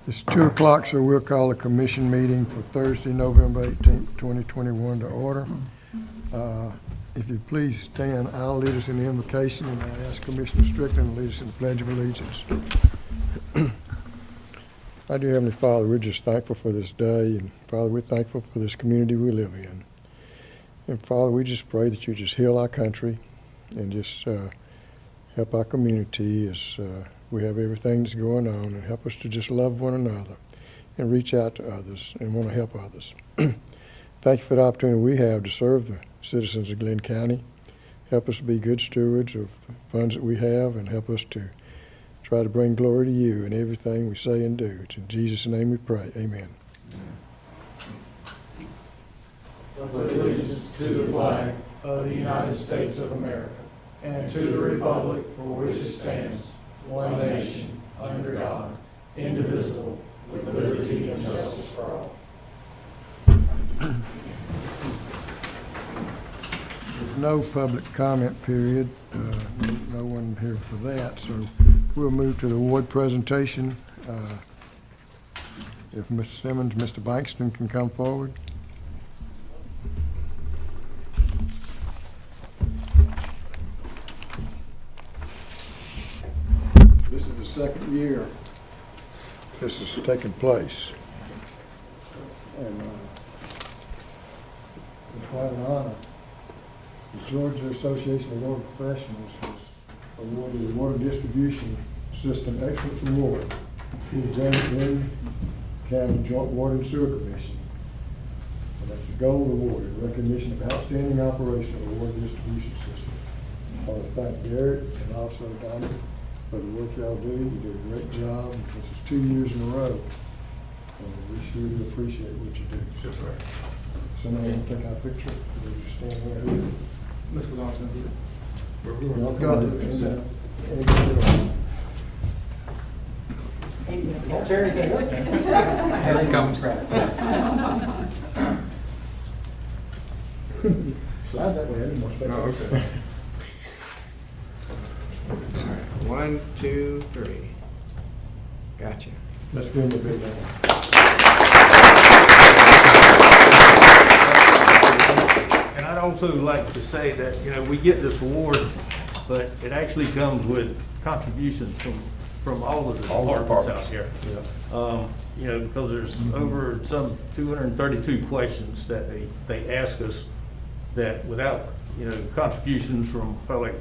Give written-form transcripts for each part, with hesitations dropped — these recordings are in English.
It's 2 o'clock, so we'll call the commission meeting for Thursday, November 18th, 2021 to order. If you please stand, I'll lead us in the invocation, and I ask Commissioner Strickland to lead us in the Pledge of Allegiance. Our dear Heavenly Father, we're just thankful for this day, and Father, we're thankful for this community we live in. And Father, we just pray that you just heal our country and just help our community as we have everything that's going on, and help us to just love one another and reach out to others and want to help others. Thank you for the opportunity we have to serve the citizens of Glynn County. Help us to be good stewards of the funds that we have, and help us to try to bring glory to you in everything we say and do. It's in Jesus' name we pray. Amen. Allegiance to the flag of the United States of America and to the republic for which it stands, one nation, under God, indivisible, with liberty and justice for all. There's no public comment period. No one here for that, so we'll move to the award presentation. If Mr. Simmons, Mr. Bankston can come forward. This is the second year this has taken place, and it's quite an honor. The Georgia Association of Water Professionals has awarded the Water Distribution System Excellence Award to the Glynn County Joint Water and Sewer Commission. And that's the gold award in recognition of outstanding operation of the water distribution system. I want to thank Garrett and also Donnie for the work y'all do. You do a great job. This is 2 years in a row. And we sure do appreciate what you do. Yes, sir. Somebody want to take our picture? We'll just stand right here. Mr. Lawson, Y'all go come to to the consent. Here he comes. Slide that way, I didn't want to stay. Oh, okay. 1, 2, 3. Gotcha. Let's give him a big hand. And I'd also like to say that, we get this award, but it actually comes with contributions from all of the departments out here. Yeah. Because there's over some 232 questions that they ask us that without, contributions from probably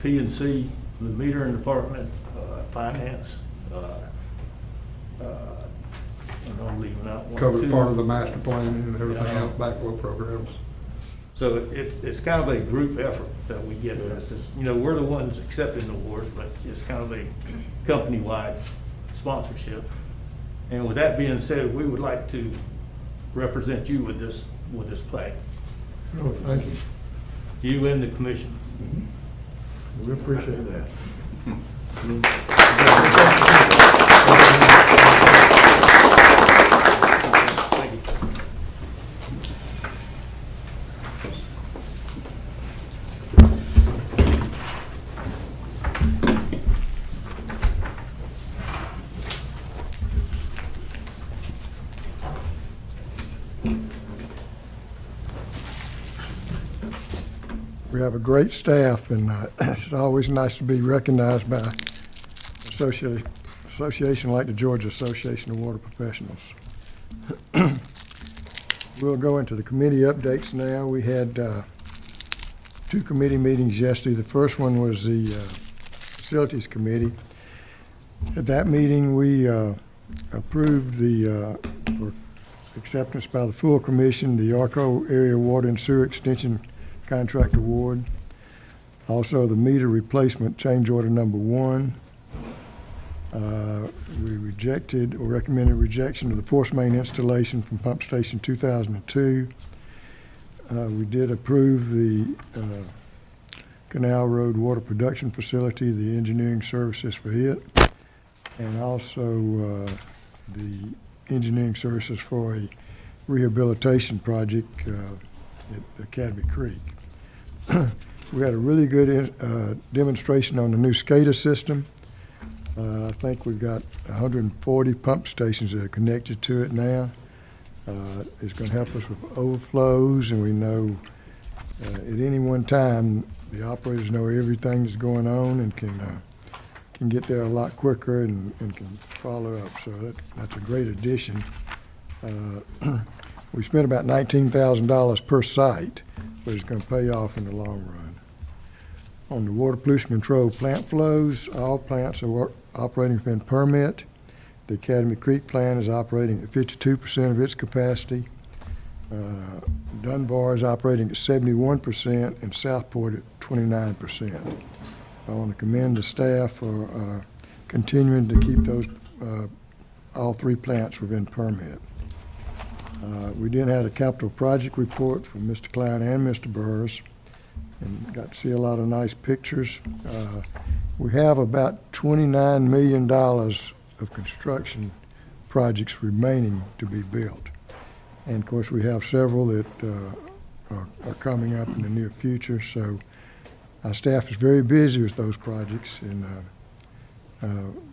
P&C, the metering department, finance, I'm leaving out one. Covers two. part of the master plan and everything Yeah. else, backflow programs. So it's kind of a group effort that we get this. It's, we're the ones accepting the award, but it's kind of a company-wide sponsorship. And with that being said, we would like to represent you with this plaque. Oh, thank you. You and the commission. We appreciate that. Thank you. We have a great staff, and it's always nice to be recognized by an association like the Georgia Association of Water Professionals. We'll go into the committee updates now. We had 2 committee meetings yesterday. The first one was the Facilities Committee. At that meeting, we approved for acceptance by the full commission, the Arco Area Water and Sewer Extension Contract Award. Also, the meter replacement change order number 1. We rejected or recommended rejection of the force main installation from Pump Station 2002. We did approve the Canal Road Water Production Facility, the engineering services for it, and also the engineering services for a rehabilitation project at Academy Creek. We had a really good demonstration on the new SCADA system. I think we've got 140 pump stations that are connected to it now. It's going to help us with overflows, and we know at any one time the operators know everything that's going on and can get there a lot quicker and can follow up. So that's a great addition. We spent about $19,000 per site, but it's going to pay off in the long run. On the water pollution control plant flows, all plants are operating within permit. The Academy Creek plant is operating at 52% of its capacity. Dunbar is operating at 71% and Southport at 29%. I want to commend the staff for continuing to keep those all three plants within permit. We did have a capital project report from Mr. Klein and Mr. Burrs, and got to see a lot of nice pictures. We have about $29 million of construction projects remaining to be built. And of course, we have several that are coming up in the near future. So our staff is very busy with those projects, and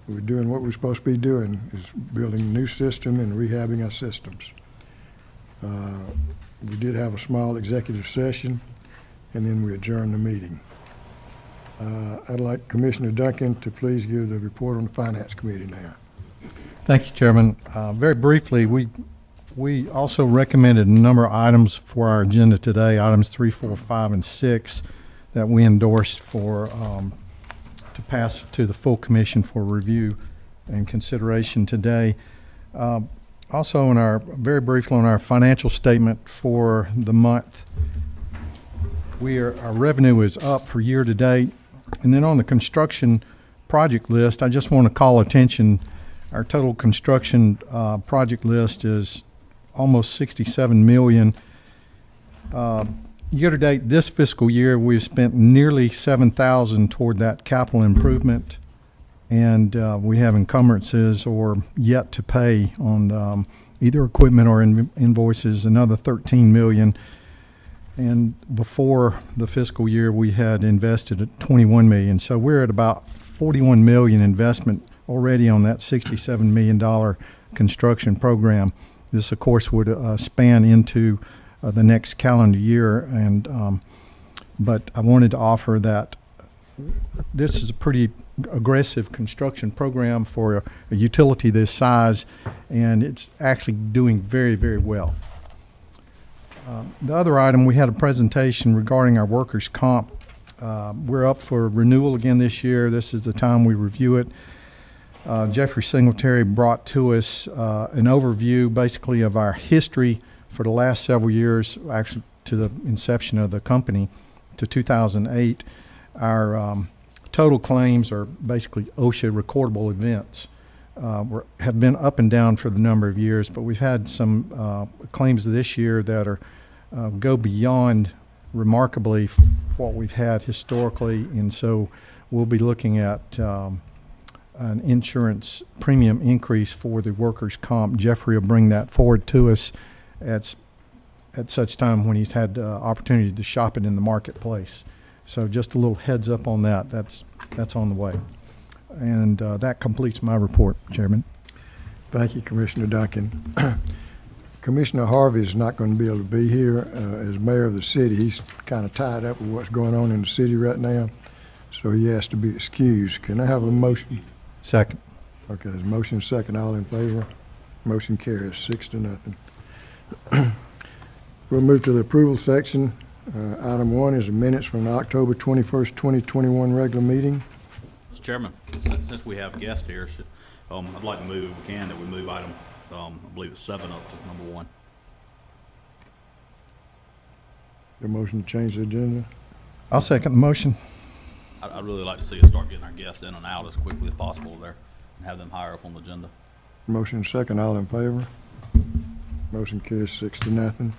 we're doing what we're supposed to be doing, is building a new system and rehabbing our systems. We did have a small executive session, and then we adjourned the meeting. I'd like Commissioner Duncan to please give the report on the Finance Committee now. Thank you, Chairman. Very briefly, we also recommended a number of items for our agenda today, items 3, 4, 5, and 6, that we endorsed for to pass to the full commission for review and consideration today. Also, very briefly on our financial statement for the month, our revenue is up for year to date. And then on the construction project list, I just want to call attention, our total construction project list is almost $67 million. Year to date, this fiscal year, we've spent nearly $7,000 toward that capital improvement, and we have encumbrances or yet to pay on either equipment or invoices, another $13 million. And before the fiscal year, we had invested at $21 million. So we're at about $41 million investment already on that $67 million construction program. This, of course, would span into the next calendar year. And but I wanted to offer that this is a pretty aggressive construction program for a utility this size, and it's actually doing very, very well. The other item, we had a presentation regarding our workers' comp. We're up for renewal again this year. This is the time we review it. Jeffrey Singletary brought to us an overview basically of our history for the last several years, actually to the inception of the company to 2008. Our total claims are basically OSHA recordable events. Have been up and down for the number of years, but we've had some claims this year that are go beyond remarkably what we've had historically, and so we'll be looking at an insurance premium increase for the workers' comp. Jeffrey will bring that forward to us at such time when he's had the opportunity to shop it in the marketplace. So just a little heads up on that. That's on the way. And that completes my report, Chairman. Thank you, Commissioner Duncan. Commissioner Harvey is not going to be able to be here as mayor of the city. He's kind of tied up with what's going on in the city right now, so he has to be excused. Can I have a motion? Second. Okay, there's a motion second. All in favor? Motion carries 6-0. We'll move to the approval section. Item 1 is the minutes from the October 21st, 2021 regular meeting. Mr. Chairman, since we have guests here, I'd like to move, if we can, that we move item, I believe it's 7 up to number 1. Your motion to change the agenda? I'll second the motion. I'd really like to see us start getting our guests in and out as quickly as possible there and have them higher up on the agenda. Motion second. All in favor? Motion carries 6-0.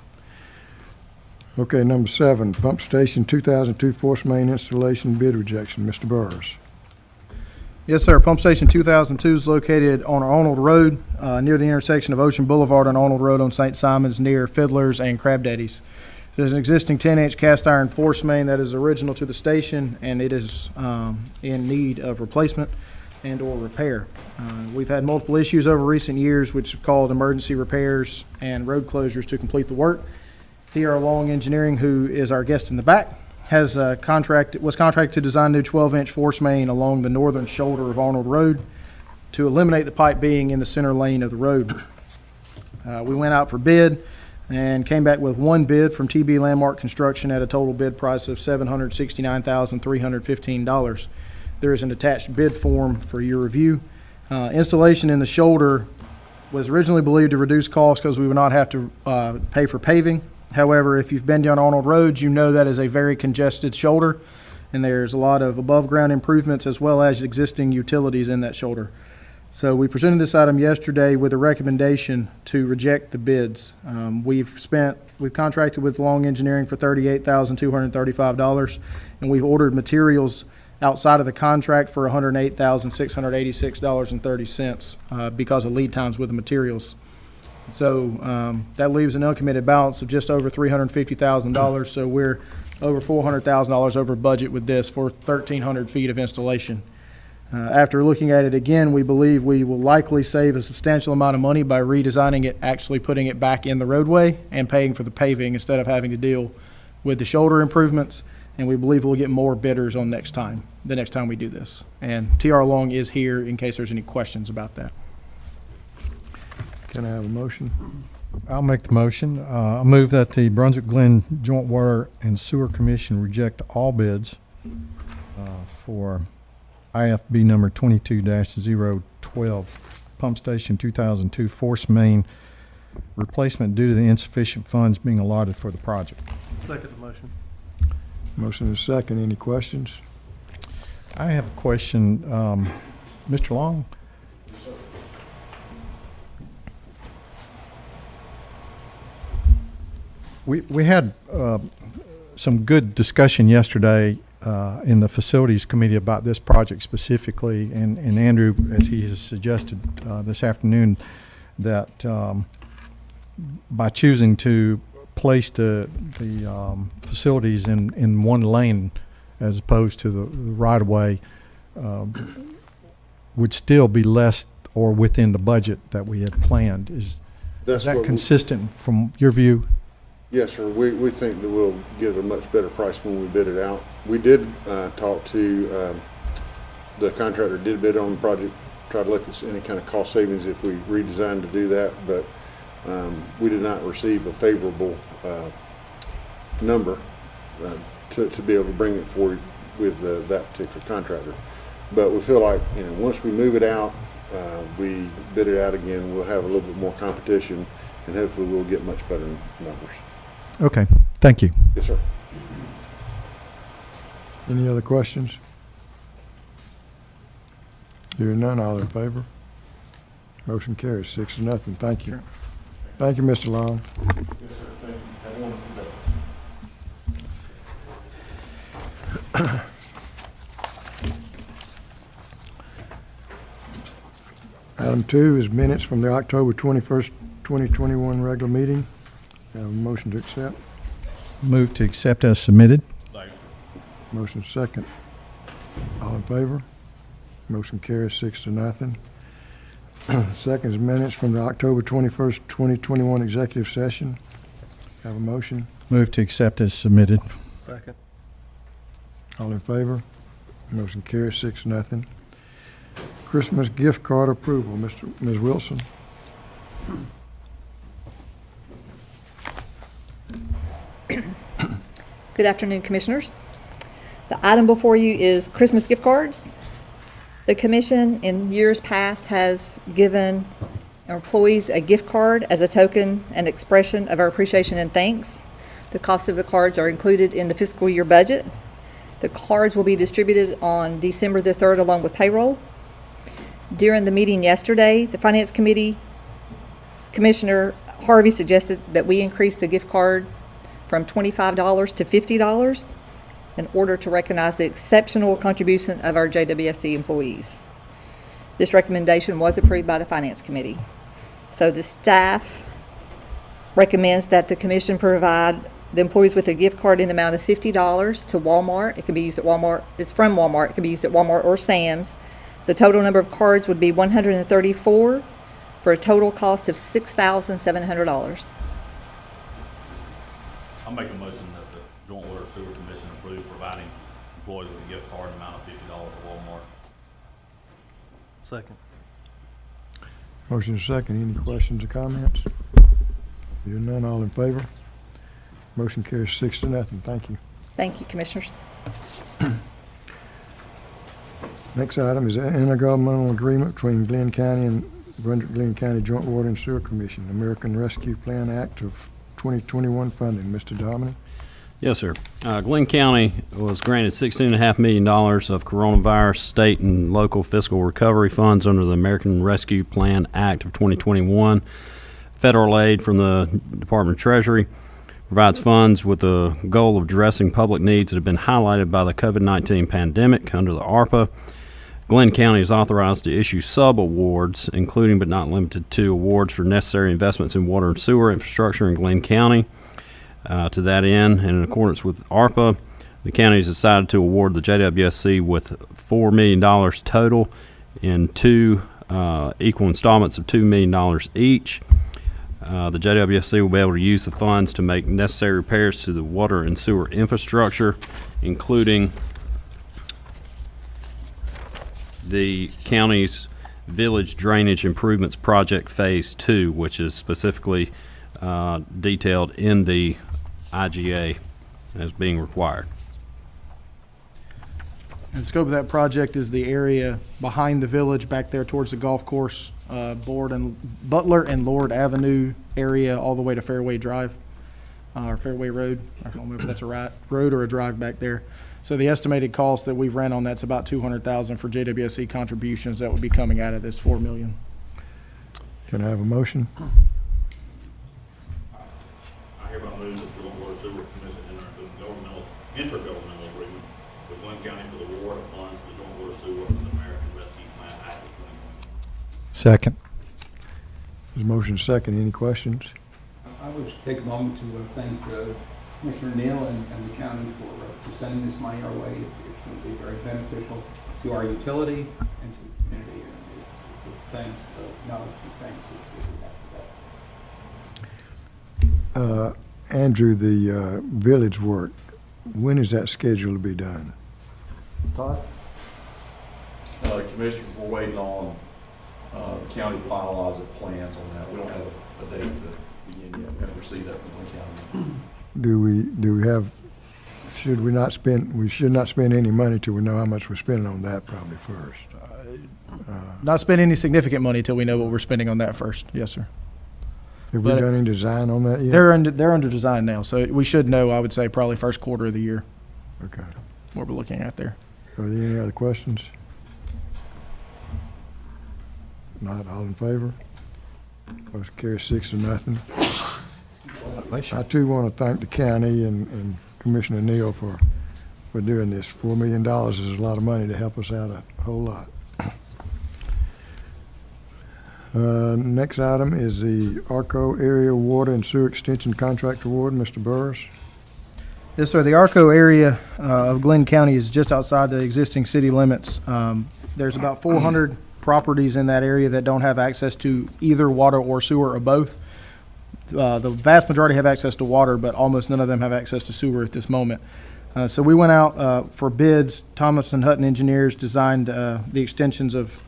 Okay, number 7, pump station 2002 force main installation bid rejection. Mr. Burrs. Yes, sir. Pump Station 2002 is located on Arnold Road, near the intersection of Ocean Boulevard and Arnold Road on St. Simon's, near Fiddler's and Crab Daddy's. There's an existing 10-inch cast iron force main that is original to the station, and it is in need of replacement. and/or repair. We've had multiple issues over recent years which have called emergency repairs and road closures to complete the work. TR Long Engineering, who is our guest in the back, was contracted to design new 12-inch force main along the northern shoulder of Arnold Road to eliminate the pipe being in the center lane of the road. We went out for bid and came back with one bid from TB Landmark Construction at a total bid price of $769,315. There is an attached bid form for your review. Installation in the shoulder was originally believed to reduce costs because we would not have to pay for paving. However, if you've been down Arnold Road, you know that is a very congested shoulder, and there's a lot of above-ground improvements as well as existing utilities in that shoulder. So we presented this item yesterday with a recommendation to reject the bids. We've contracted with Long Engineering for $38,235, and we've ordered materials outside of the contract for $108,686.30 because of lead times with the materials. So that leaves an uncommitted balance of just over $350,000. So we're over $400,000 over budget with this for 1,300 feet of installation. After looking at it again, we believe we will likely save a substantial amount of money by redesigning it, actually putting it back in the roadway and paying for the paving instead of having to deal with the shoulder improvements. And we believe we'll get more bidders on the next time we do this. And TR Long is here in case there's any questions about that. Can I have a motion? I'll make the motion. I move that the Brunswick-Glynn Joint Water and Sewer Commission reject all bids for IFB number 22-012, Pump Station 2002 Force Main replacement due to the insufficient funds being allotted for the project. Second the motion. Motion is second. Any questions? I have a question. Mr. Long? We had some good discussion yesterday in the Facilities Committee about this project specifically, and Andrew, as he has suggested this afternoon, that by choosing to place the facilities in one lane as opposed to the right-of-way would still be less or within the budget that we had planned. Is that consistent from your view? Yes, sir. We think that we'll get a much better price when we bid it out. We did talk to the contractor, did bid on the project, try to look at any kind of cost savings if we redesigned to do that, but we did not receive a favorable number to be able to bring it forward with that particular contractor. But we feel like, once we move it out, we bid it out again, we'll have a little bit more competition, and hopefully we'll get much better numbers. Okay, thank you. Yes, sir. Any other questions? Hearing none, all in favor? Motion carries 6-0. Thank you. Sure. Thank you, Mr. Long. Yes, sir. Thank you. Have a wonderful day. Item 2 is minutes from the October 21st, 2021 regular meeting. Have a motion to accept. Move to accept as submitted. Motion second. All in favor? Motion carries 6-0. Second is minutes from the October 21st, 2021 executive session. Have a motion. Move to accept as submitted. Second. All in favor? Motion carries 6-0. Christmas gift card approval. Ms. Wilson. Good afternoon, Commissioners. The item before you is Christmas gift cards. The Commission in years past has given our employees a gift card as a token and expression of our appreciation and thanks. The cost of the cards are included in the fiscal year budget. The cards will be distributed on December the 3rd along with payroll. During the meeting yesterday, the Finance Committee, Commissioner Harvey suggested that we increase the gift card from $25 to $50 in order to recognize the exceptional contribution of our JWSC employees. This recommendation was approved by the Finance Committee. So the staff recommends that the Commission provide the employees with a gift card in the amount of $50 to Walmart. It can be used at Walmart. It's from Walmart. It can be used at Walmart or Sam's The total number of cards would be 134 for a total cost of $6,700. I'll make a motion that the Joint Water Sewer Commission approve providing employees with a gift card in the amount of $50 at Walmart. Second. Motion is second. Any questions or comments? Hearing none, all in favor? Motion carries 6-0. Thank you. Thank you, Commissioners. Next item is an intergovernmental agreement between Glynn County and Brunswick-Glynn County Joint Water and Sewer Commission, American Rescue Plan Act of 2021 funding. Mr. Dominic? Yes, sir. Glynn County was granted $16.5 million of coronavirus state and local fiscal recovery funds under the American Rescue Plan Act of 2021. Federal aid from the Department of Treasury provides funds with the goal of addressing public needs that have been highlighted by the COVID-19 pandemic under the ARPA. Glynn County is authorized to issue sub-awards, including but not limited to awards for necessary investments in water and sewer infrastructure in Glynn County. To that end, and in accordance with ARPA, the county has decided to award the JWSC with $4 million total in two equal installments of $2 million each. The JWSC will be able to use the funds to make necessary repairs to the water and sewer infrastructure, including the county's Village Drainage Improvements Project Phase 2, which is specifically detailed in the IGA as being required. And the scope of that project is the area behind the village, back there towards the golf course, Butler and Lord Avenue area, all the way to Fairway Drive, or Fairway Road. I don't remember if that's a right road or a drive back there. So the estimated cost that we've ran on that's about $200,000 for JWSC contributions that would be coming out of this $4 million. Can I have a motion? I hereby move that the Joint Water Sewer Commission enter into intergovernmental agreement with Glynn County for the award of funds to the Joint Water Sewer and the American Rescue Plan Act of 2021. Second. There's a motion second. Any questions? I would take a moment to thank Commissioner Neal and the county for sending this money our way. It's going to be very beneficial to our utility and to the community. And thanks, knowledge and thanks that we have for that. Andrew, the village work, when is that scheduled to be done? Todd? Commissioner, we're waiting on the county to finalize the plans on that. We don't have a date to begin yet. We haven't received that from the county. Do we have, we should not spend any money till we know how much we're spending on that probably first. Not spend any significant money till we know what we're spending on that first. Yes, sir. Have we done any design on that yet? They're under design now, so we should know, I would say, probably first quarter of the year. Okay. What we're looking at there. Are there any other questions? Not all in favor? Motion carries 6-0. I too want to thank the county and Commissioner Neal for doing this. $4 million is a lot of money to help us out a whole lot. Next item is the Arco Area Water and Sewer Extension Contract Award. Mr. Burris. Yes, sir. The Arco area of Glynn County is just outside the existing city limits. There's about 400 properties in that area that don't have access to either water or sewer or both. The vast majority have access to water, but almost none of them have access to sewer at this moment. So we went out for bids. Thomas and Hutton engineers designed the extensions of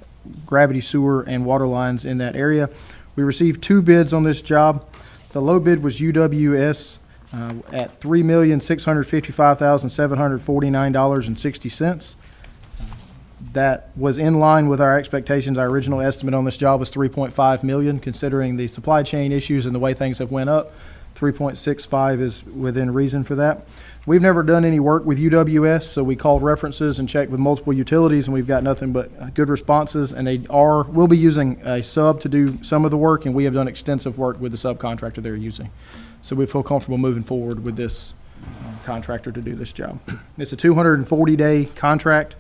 gravity sewer and water lines in that area. We received 2 bids on this job. The low bid was UWS at $3,655,749.60. That was in line with our expectations. Our original estimate on this job was $3.5 million, considering the supply chain issues and the way things have went up. 3.65 is within reason for that. We've never done any work with UWS, so we called references and checked with multiple utilities, and we've got nothing but good responses. And will be using a sub to do some of the work, and we have done extensive work with the subcontractor they're using. So we feel comfortable moving forward with this contractor to do this job. It's a 240-day contract.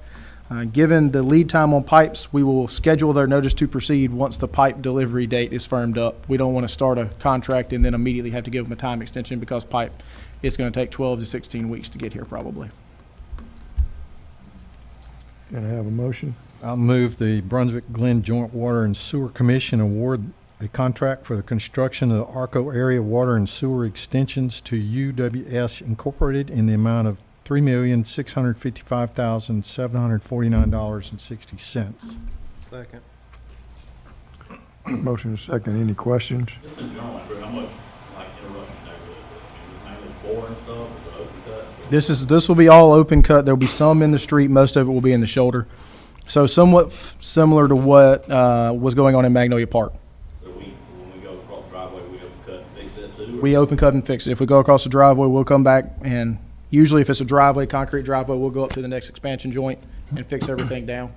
Given the lead time on pipes, we will schedule their notice to proceed once the pipe delivery date is firmed up. We don't want to start a contract and then immediately have to give them a time extension because pipe is going to take 12 to 16 weeks to get here probably. Can I have a motion? I'll move the Brunswick-Glynn Joint Water and Sewer Commission award a contract for the construction of the Arco area water and sewer extensions to UWS Incorporated in the amount of $3,655,749.60. Second. Motion is second. Any questions? Just in general, Andrew, how much, like, interruption neighborhood, I mean, is mainly bore and stuff, or is it open cut? This will be all open cut. There'll be some in the street. Most of it will be in the shoulder. So somewhat similar to what was going on in Magnolia Park. So when we go across the driveway, we open cut and fix that too? or- We open cut and fix it. If we go across the driveway, we'll come back and usually if it's a driveway, concrete driveway, we'll go up to the next expansion joint and fix everything down.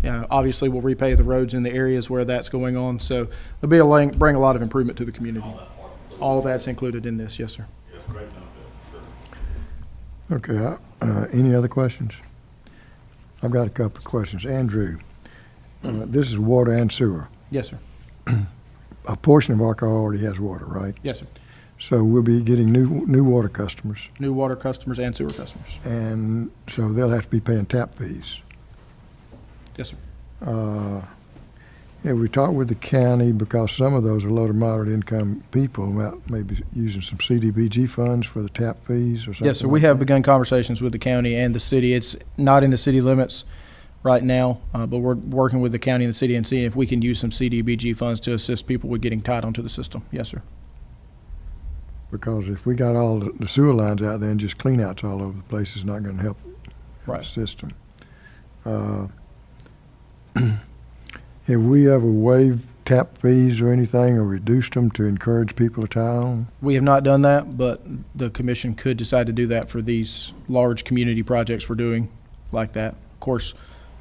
Obviously, we'll repave the roads in the areas where that's going on. So it'll bring a lot of improvement to the community. All that part. All that's included in this, yes, sir. Yes, great benefit, for sure. Okay, any other questions? I've got a couple of questions. Andrew, this is water and sewer. Yes, sir. A portion of Arco already has water, right? Yes, sir. So we'll be getting new water customers, New water customers and sewer customers. and so they'll have to be paying tap fees. Yes, sir. Yeah, we talked with the county because some of those are low to moderate income people about maybe using some CDBG funds for the tap fees or something. Yes, sir. We like have that. begun conversations with the county and the city. It's not in the city limits right now, but we're working with the county and the city and seeing if we can use some CDBG funds to assist people with getting tied onto the system. Yes, sir. Because if we got all the sewer lines out there and just clean outs all over the place, it's not going to help the Right. system. Have we ever waived tap fees or anything or reduced them to encourage people to tie on? We have not done that, but the commission could decide to do that for these large community projects we're doing like that. Of course,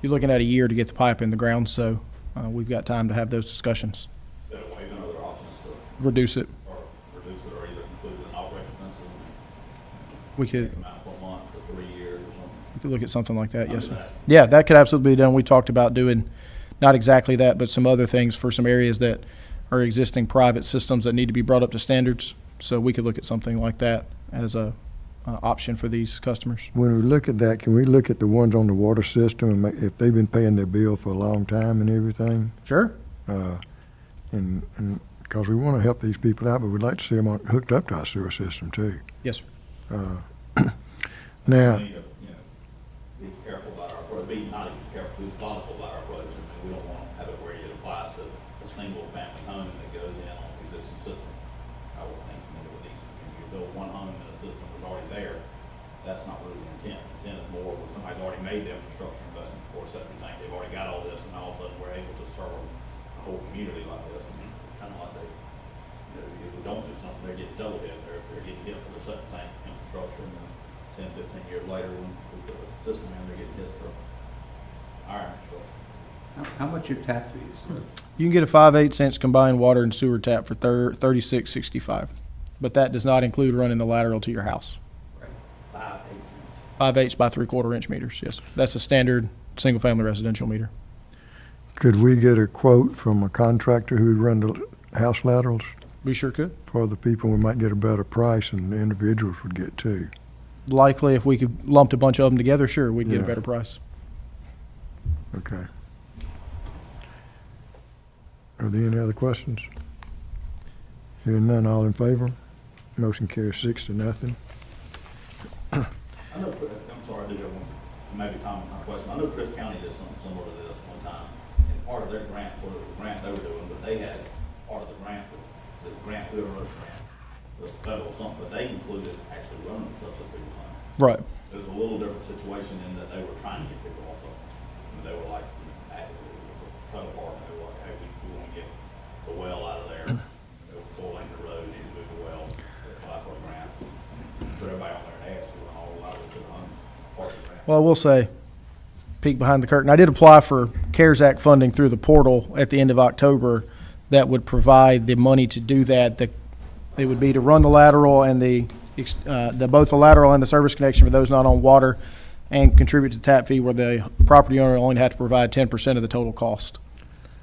you're looking at a year to get the pipe in the ground, so we've got time to have those discussions. Instead of waiving other options to, Reduce it. or reduce it, or either include it in operating expenses, We could, X amount for a month, for 3 years, or something. we could look at something like that, yes, I'm sir. just asking. Yeah, that could absolutely be done. We talked about doing, not exactly that, but some other things for some areas that are existing private systems that need to be brought up to standards. So we could look at something like that as a option for these customers. When we look at that, can we look at the ones on the water system and if they've been paying their bill for a long time and everything? Sure. And because we want to help these people out, but we'd like to see them hooked up to our sewer system too. Yes, sir. Now, We need to, be careful about our approach, not even careful, be thoughtful about our approach. I mean, we don't want to have it where it applies to a single family home that goes in on the existing system. I would think, with these, if you build one home and the system was already there, that's not really the intent. The intent is more when somebody's already made the infrastructure investment for a septic tank, they've already got all this, and all of a sudden we're able to serve a whole community like this. Kind of like they, if we don't do something, they're getting double hit, they're getting hit for their septic tank infrastructure, and then 10, 15 years later, when we put the system in, they're getting hit for our infrastructure. How much are tap fees? You can get a 5/8 combined water and sewer tap for $36.65, but that does not include running the lateral to your house. 5/8. 5/8 by 3/4 inch meters, yes. That's a standard single-family residential meter. could we get a quote from a contractor who would run the house laterals We sure could. for the people? We might get a better price and the individuals would get too. Likely, if we could lump a bunch of them together, sure, we'd get a Yeah. better price. Okay. Are there any other questions? Hearing none, all in favor? Motion carries 6-0. I know, I'm sorry, I did have one, maybe comment on my question. I know Chris County did something similar to this one time, and part of their grant, what it was a grant they were doing, but they had part of the grant, the grant, whoever wrote the grant, the federal something, but they included actually running stuff that they were funding. Right. It was a little different situation in that they were trying to get people off of it. And they were like, it was a trailer park, and they were like, hey, we want to get the well out of there. They were pulling the road, need to move the well, they applied for a grant. Put everybody on their ass, we went all out to the homes, part of the grant. Well, I will say, peek behind the curtain, I did apply for CARES Act funding through the portal at the end of October that would provide the money to do that. It would be to run the lateral and both the lateral and the service connection for those not on water, and contribute to the tap fee where the property owner only had to provide 10% of the total cost.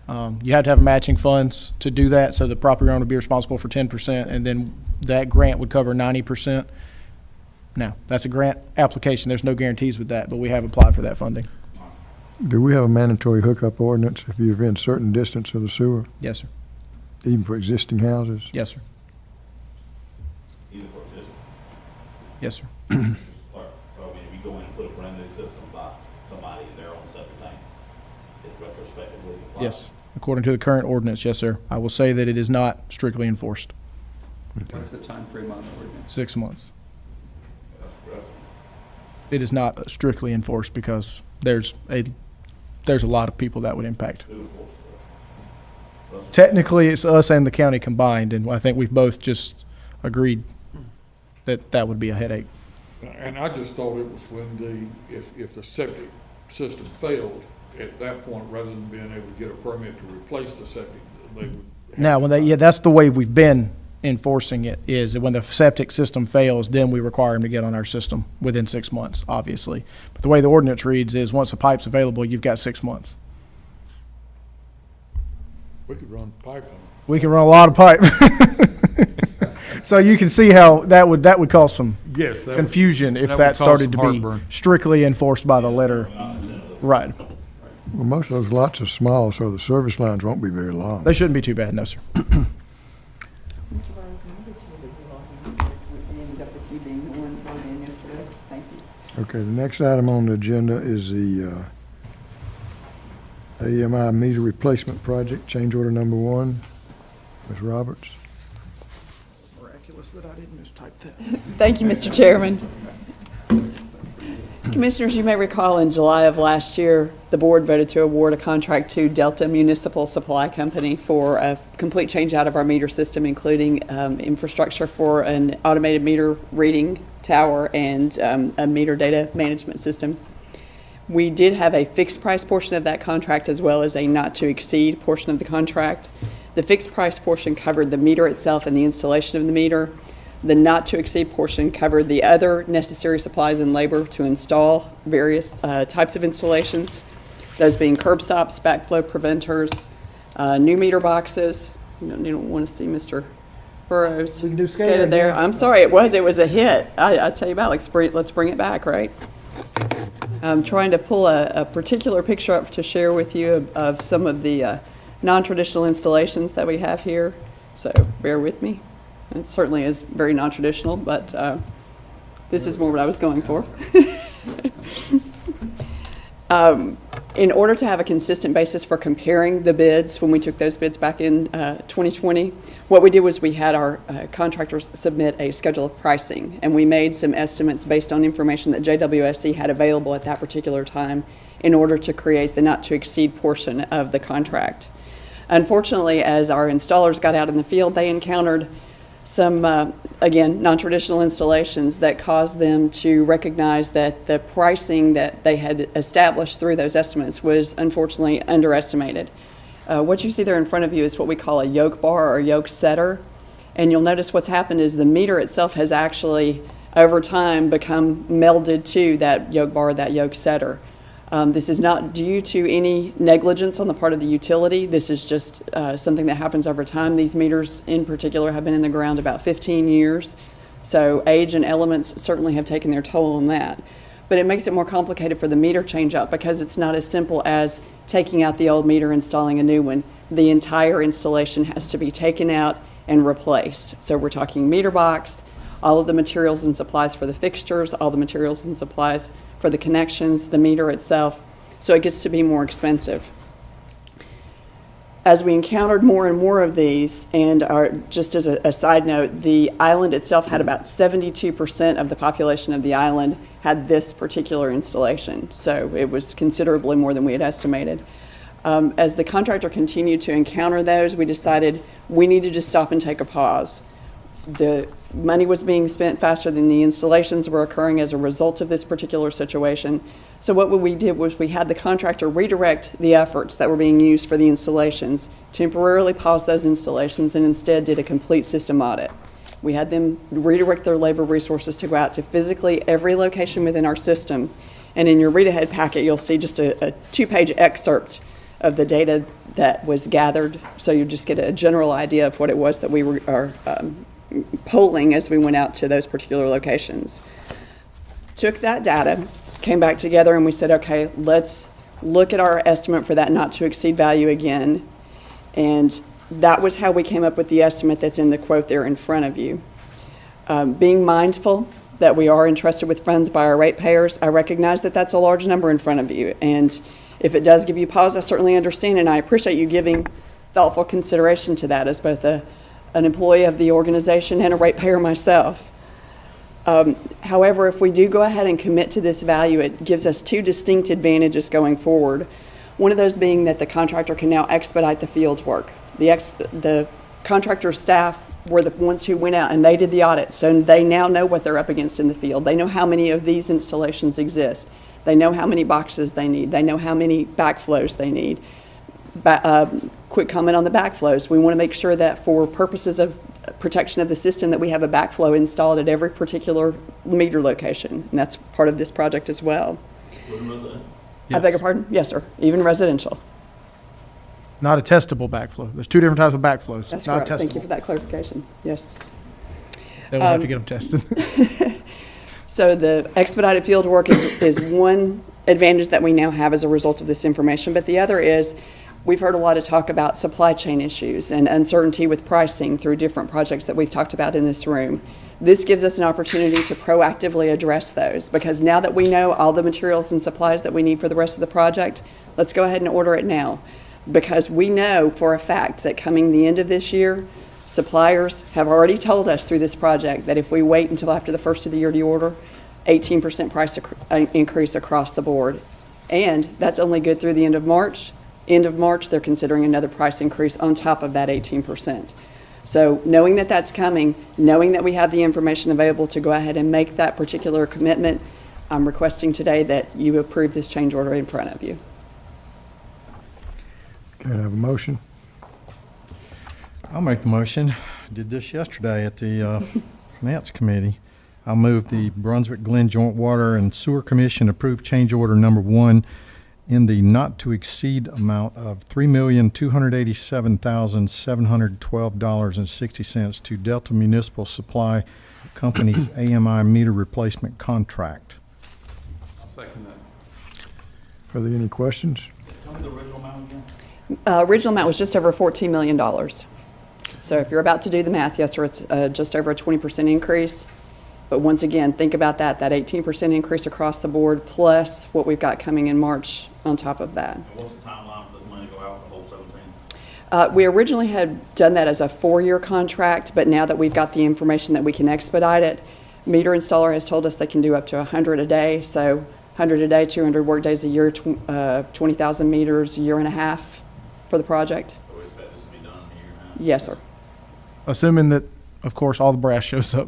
You have to have matching funds to do that, so the property owner would be responsible for 10%, and then that grant would cover 90%. Now, that's a grant application. There's no guarantees with that, but we have applied for that funding. Do we have a mandatory hookup ordinance if you're within a certain distance of the sewer, Yes, sir. even for existing houses? Yes, sir. Either for existing, Yes, sir. so I mean, if you go in and put a brand new system by somebody in their own septic tank, it's retrospectively applied. Yes. According to the current ordinance, yes, sir. I will say that it is not strictly enforced. What's the time frame on the ordinance? 6 months. That's aggressive. It is not strictly enforced because there's a lot of people that would impact. Who enforces it? Russell? Technically, it's us and the county combined, and I think we've both just agreed that that would be a headache. And I just thought it was when if the septic system failed, at that point, rather than being able to get a permit to replace the septic, they would. Now, that's the way we've been enforcing it, is that when the septic system fails, then we require them to get on our system within 6 months, obviously. But the way the ordinance reads is once the pipe's available, you've got 6 months. We could run pipe on We can run a lot of pipe. So you can see how that would cause some it. Yes. confusion if that would that cause started to some be heartburn. strictly enforced by the letter. Right. Well, most of those lots are small, so the service lines won't be very long. They shouldn't be too bad, no, sir. Mr. Burrows, can I get you to log in? We ended up with you being the one logged in yesterday. Thank you. Okay, the next item on the agenda is the AMI meter replacement project, change order number 1. Ms. Roberts. Miraculous that I didn't mistype that. Thank you, Mr. Chairman. Commissioners, you may recall in July of last year, the board voted to award a contract to Delta Municipal Supply Company for a complete change out of our meter system, including infrastructure for an automated meter reading tower and a meter data management system. We did have a fixed price portion of that contract as well as a not to exceed portion of the contract. The fixed price portion covered the meter itself and the installation of the meter. The not to exceed portion covered the other necessary supplies and labor to install various types of installations, those being curb stops, backflow preventers, new meter boxes. You don't want to see Mr. Burrows We can do skated there. I'm sorry, it was a hit. I tell you about, let's bring it back, right? I'm trying to pull a particular picture up to share with you of some of the non-traditional installations that we have here, so bear with me. It certainly is very non-traditional, but this is more what I was going for. In order to have a consistent basis for comparing the bids, when we took those bids back in 2020, what we did was we had our contractors submit a schedule of pricing, and we made some estimates based on information that JWSC had available at that particular time in order to create the not-to-exceed portion of the contract. Unfortunately, as our installers got out in the field, they encountered some, again, non-traditional installations that caused them to recognize that the pricing that they had established through those estimates was unfortunately underestimated. What you see there in front of you is what we call a yoke bar or yoke setter. And you'll notice what's happened is the meter itself has actually, over time, become melded to that yoke bar, that yoke setter. This is not due to any negligence on the part of the utility. This is just something that happens over time. These meters in particular have been in the ground about 15 years. So age and elements certainly have taken their toll on that. But it makes it more complicated for the meter change out because it's not as simple as taking out the old meter, installing a new one. The entire installation has to be taken out and replaced. So we're talking meter box, all of the materials and supplies for the fixtures, all the materials and supplies for the connections, the meter itself, so it gets to be more expensive. As we encountered more and more of these, and just as a side note, the island itself had about 72% of the population of the island had this particular installation, so it was considerably more than we had estimated. As the contractor continued to encounter those, we decided we needed to stop and take a pause. The money was being spent faster than the installations were occurring as a result of this particular situation. So what we did was we had the contractor redirect the efforts that were being used for the installations, temporarily pause those installations, and instead did a complete system audit. We had them redirect their labor resources to go out to physically every location within our system. And in your read-ahead packet, you'll see just a 2-page excerpt of the data that was gathered. So you just get a general idea of what it was that we were polling as we went out to those particular locations. Took that data, came back together, and we said, okay, let's look at our estimate for that not to exceed value again. And that was how we came up with the estimate that's in the quote there in front of you. Being mindful that we are entrusted with funds by our ratepayers, I recognize that that's a large number in front of you. And if it does give you pause, I certainly understand, and I appreciate you giving thoughtful consideration to that as both an employee of the organization and a ratepayer myself. However, if we do go ahead and commit to this value, it gives us two distinct advantages going forward. One of those being that the contractor can now expedite the field's work. The contractor staff were the ones who went out and they did the audit, so they now know what they're up against in the field. They know how many of these installations exist. They know how many boxes they need. They know how many backflows they need. Quick comment on the backflows. We want to make sure that for purposes of protection of the system that we have a backflow installed at every particular meter location, and that's part of this project as well. I beg your pardon? Yes, sir. Even residential. Not a testable backflow. There's two different types of backflows. That's not correct. Thank you testable. for that clarification. Yes. They will have to get them tested. So the expedited field work is one advantage that we now have as a result of this information, but the other is we've heard a lot of talk about supply chain issues and uncertainty with pricing through different projects that we've talked about in this room. This gives us an opportunity to proactively address those, because now that we know all the materials and supplies that we need for the rest of the project, let's go ahead and order it now. Because we know for a fact that coming the end of this year, suppliers have already told us through this project that if we wait until after the first of the year to order, 18% price increase across the board. And that's only good through the end of March. End of March, they're considering another price increase on top of that 18%. So knowing that that's coming, knowing that we have the information available to go ahead and make that particular commitment, I'm requesting today that you approve this change order in front of you. Can I have a motion? I'll make the motion. Did this yesterday at the Finance Committee. I'll move the Brunswick-Glynn Joint Water and Sewer Commission approve change order number 1 in the not-to-exceed amount of $3,287,712.60 to Delta Municipal Supply Company's AMI meter replacement contract. I'll second that. Are there any questions? Tell me the original amount again. Original amount was just over $14 million. So if you're about to do the math, yes, sir, it's just over a 20% increase. But once again, think about that 18% increase across the board plus what we've got coming in March on top of that. And what's the timeline for this money to go out, the whole 17? We originally had done that as a 4-year contract, but now that we've got the information that we can expedite it, meter installer has told us they can do up to 100 a day. So 100 a day, 200 work days a year, 20,000 meters, a year and a half for the project. So we expect this to be done in a year and a half? Yes, sir. Assuming that, of course, all the brass shows up.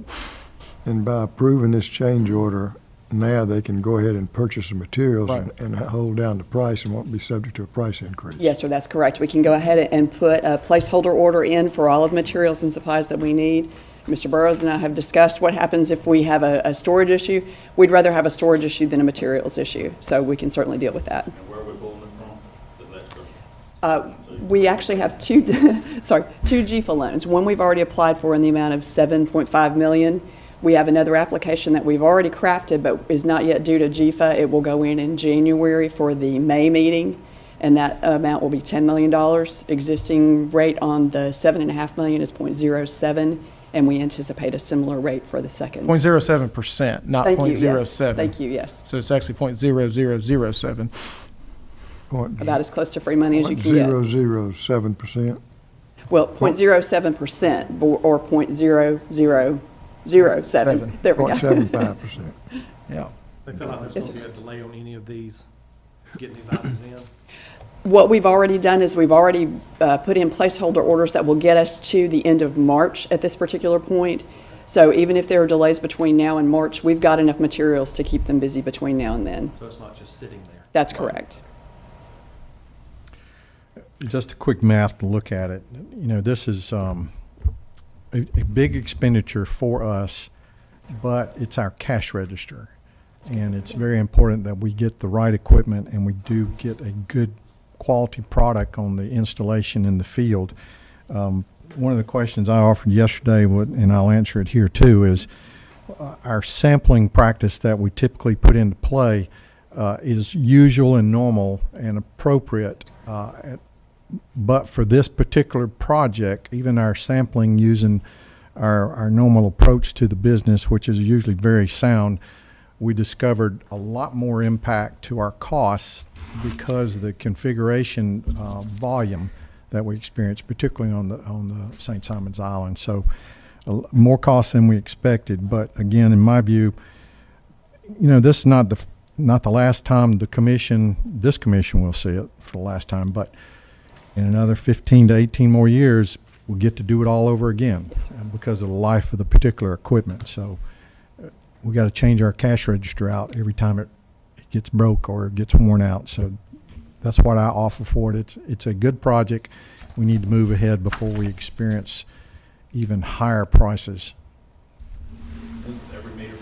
And by approving this change order, now they can go ahead and purchase the materials and hold down the price and won't be subject to a price increase. Yes, sir, that's correct. We can go ahead and put a placeholder order in for all of the materials and supplies that we need. Mr. Burrows and I have discussed what happens if we have a storage issue. We'd rather have a storage issue than a materials issue, so we can certainly deal with that. And where are we pulling it from? This extra? We actually have two GFA loans. One we've already applied for in the amount of $7.5 million. We have another application that we've already crafted but is not yet due to GFA. It will go in January for the May meeting, and that amount will be $10 million. Existing rate on the $7.5 million is 0.07, and we anticipate a similar rate for the second. 0.07%, not Thank you, 0.07. yes. Thank you, yes. So it's actually 0.0007. About as close to free money as you can get. 0.007%. Well, 0.07% or 0.0007. There we go. 0.75%. Yeah. They feel like there's going to be a delay on any of these, getting these items in? What we've already done is we've already put in placeholder orders that will get us to the end of March at this particular point. So even if there are delays between now and March, we've got enough materials to keep them busy between now and then. So it's not just sitting there? That's correct. Just a quick math to look at it. You know, this is a big expenditure for us, but it's our cash register. And it's very important that we get the right equipment and we do get a good quality product on the installation in the field. One of the questions I offered yesterday, and I'll answer it here too, is our sampling practice that we typically put into play. is usual and normal and appropriate. But for this particular project, even our sampling using our normal approach to the business, which is usually very sound, we discovered a lot more impact to our costs because of the configuration volume that we experienced, particularly on the St. Simons Island. So more costs than we expected. But again, in my view, this is not the last time this commission will see it for the last time, but in another 15 to 18 more years, we'll get to do it all over again because of the life of the particular equipment. So we got to change our cash register out every time it gets broke or it gets worn out. So that's what I offer for it. It's a good project. We need to move ahead before we experience even higher prices. Every meter,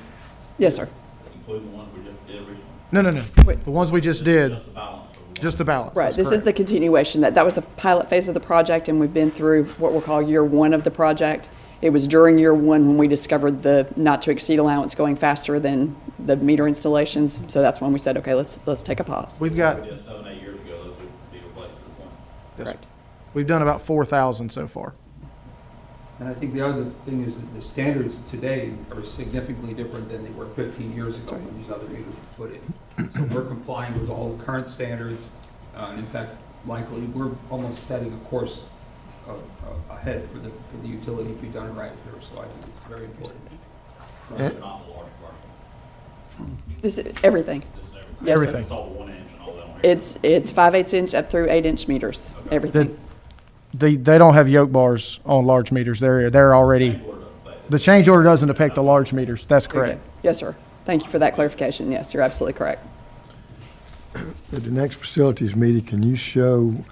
Yes, sir. including the ones we just did recently? No. Wait. The ones we just did, Just the balance. just the balance. Right, that's this is the correct. continuation. That was a pilot phase of the project, and we've been through what we'll call year one of the project. It was during year one when we discovered the not to exceed allowance going faster than the meter installations. So that's when we said, okay, let's take a pause. We've got, We did 7, 8 years ago, those would be replaced at the point. Correct. we've done about 4,000 so far. And I think the other thing is that the standards today are significantly different than they were 15 years ago when these other meters were put in. So we're complying with all the current standards. And in fact, likely, we're almost setting a course ahead for the utility if we've done it right here. So I think it's very important. Not the large parcel. This is everything. This is everything. Yes, sir. Everything. It's all the 1 inch and all that on here. It's 5/8 inch up through 8-inch meters, everything. They don't have yoke bars on large meters. They're already, the change order doesn't affect the large meters. That's Very correct. good. Yes, sir. Thank you for that clarification. Yes, you're absolutely correct. At the next facilities meeting, can you show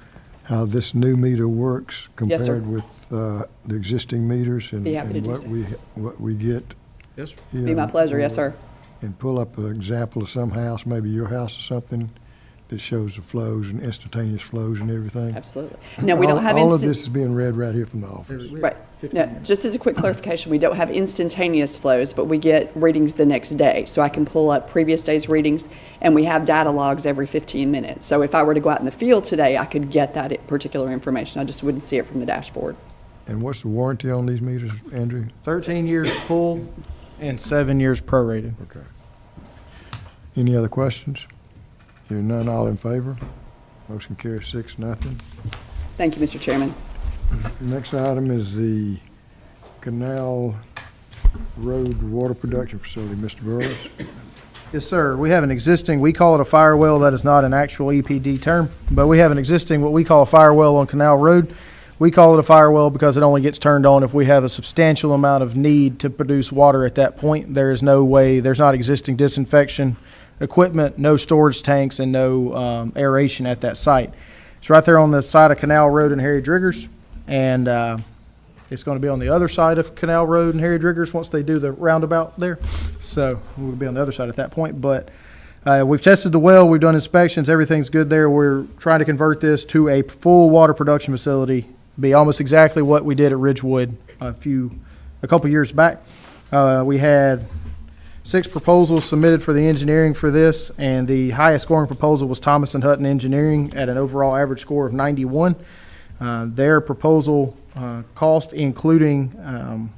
how this new meter works Yes, sir. compared with the existing meters and Be happy to and do what so. what we get? Yes, sir. Be my pleasure. Yes, sir. And pull up an example of some house, maybe your house or something, that shows the flows and instantaneous flows and everything. Absolutely. No, we don't have All of instant. this is being read right here from the office. Right. Now, just as a quick clarification, we don't have instantaneous flows, but we get readings the next day. So I can pull up previous day's readings, and we have data logs every 15 minutes. So if I were to go out in the field today, I could get that particular information. I just wouldn't see it from the dashboard. And what's the warranty on these meters, Andrew? 13 years full and 7 years prorated. Okay. Any other questions? Hearing none, all in favor? Motion carries 6-0. Thank you, Mr. Chairman. Next item is the Canal Road Water Production Facility. Mr. Burrows? Yes, sir. We have an existing, we call it a fire well. That is not an actual EPD term, but we have an existing, what we call a fire well on Canal Road. We call it a fire well because it only gets turned on if we have a substantial amount of need to produce water at that point. There is no way, there's not existing disinfection equipment, no storage tanks, and no aeration at that site. It's right there on the side of Canal Road and Harry Driggers, and it's going to be on the other side of Canal Road and Harry Driggers once they do the roundabout there. So we'll be on the other side at that point. But we've tested the well, we've done inspections, everything's good there. We're trying to convert this to a full water production facility, be almost exactly what we did at Ridgewood a couple years back. We had 6 proposals submitted for the engineering for this, and the highest scoring proposal was Thomas & Hutton Engineering at an overall average score of 91. Their proposal cost, including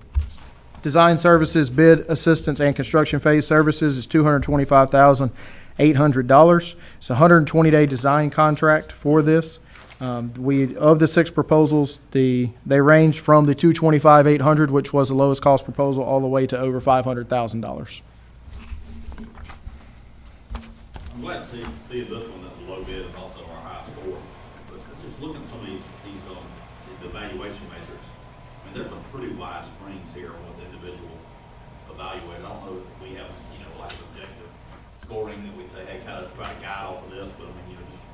design services, bid assistance, and construction phase services, is $225,800. It's a 120-day design contract for this. Of the 6 proposals, they range from the $225,800, which was the lowest cost proposal, all the way to over $500,000. I'm glad to see this one, that the low bid is also our high score. But just looking at some of these the evaluation measures, I mean, there's some pretty wide springs here on what the individual evaluated. I don't know if we have, like an objective scoring that we say, hey, kind of try to guide off of this, but I mean, just,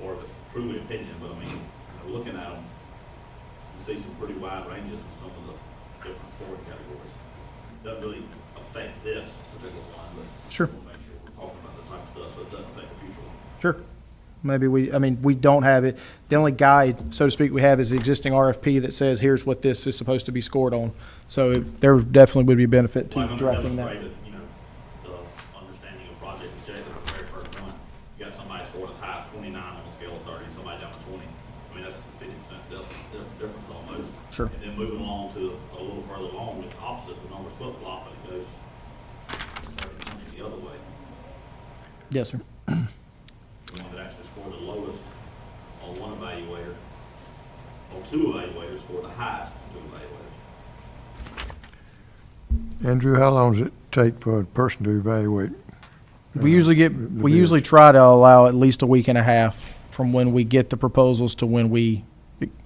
or if it's truly opinion, but I mean, looking at them, you see some pretty wide ranges in some of the different scoring categories. Doesn't really affect this particular one, but Sure. we'll make sure we're talking about the type of stuff so it doesn't affect the future one. Sure. Maybe we don't have it. The only guide, so to speak, we have is the existing RFP that says here's what this is supposed to be scored on. So there definitely would be benefit Well, to I'm drafting gonna that. demonstrate, the understanding of project objective at the very first Sure. And then moving along to a little further along, it's opposite, the numbers flip-flop, and it goes 30 the other way. Yes, sir. The one that actually scored the lowest on one evaluator, or two evaluators scored the highest on two evaluators. Andrew, how long does it take for a person to evaluate? We usually the we usually try to allow at least a week and a half from when we get the proposals to when we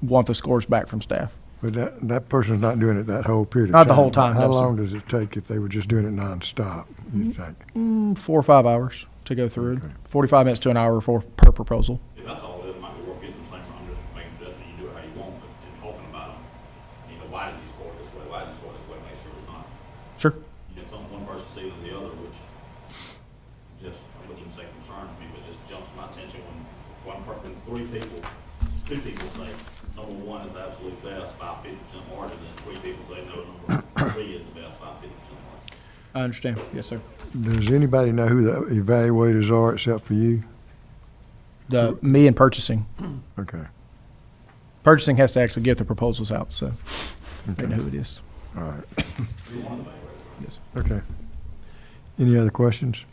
want the scores back from staff. But that person's not doing it that whole period of Not time. the whole time, How no, sir. long does it take if they were just doing it nonstop, you think? 4 or 5 hours to go through. Okay. 45 minutes to an hour per proposal. If that's all it is, it might be worth getting the claim from, I'm just making sure that you do it how you want, but in talking about them, why did you score this way, why did you score this way, make sure it's not, Sure. one person sees it than the other, which just, I wouldn't even say concerns me, but just jumps my attention when two people say number one is the absolute best by 50% margin, and 3 people say no, number 3 is the best by 50% margin. I understand. Yes, sir. Does anybody know who the evaluators are except for you? Me and purchasing. Okay, Purchasing has to actually get the proposals out, so they okay, know who it is. all right, You're one of the evaluators. Yes. okay. Any other questions?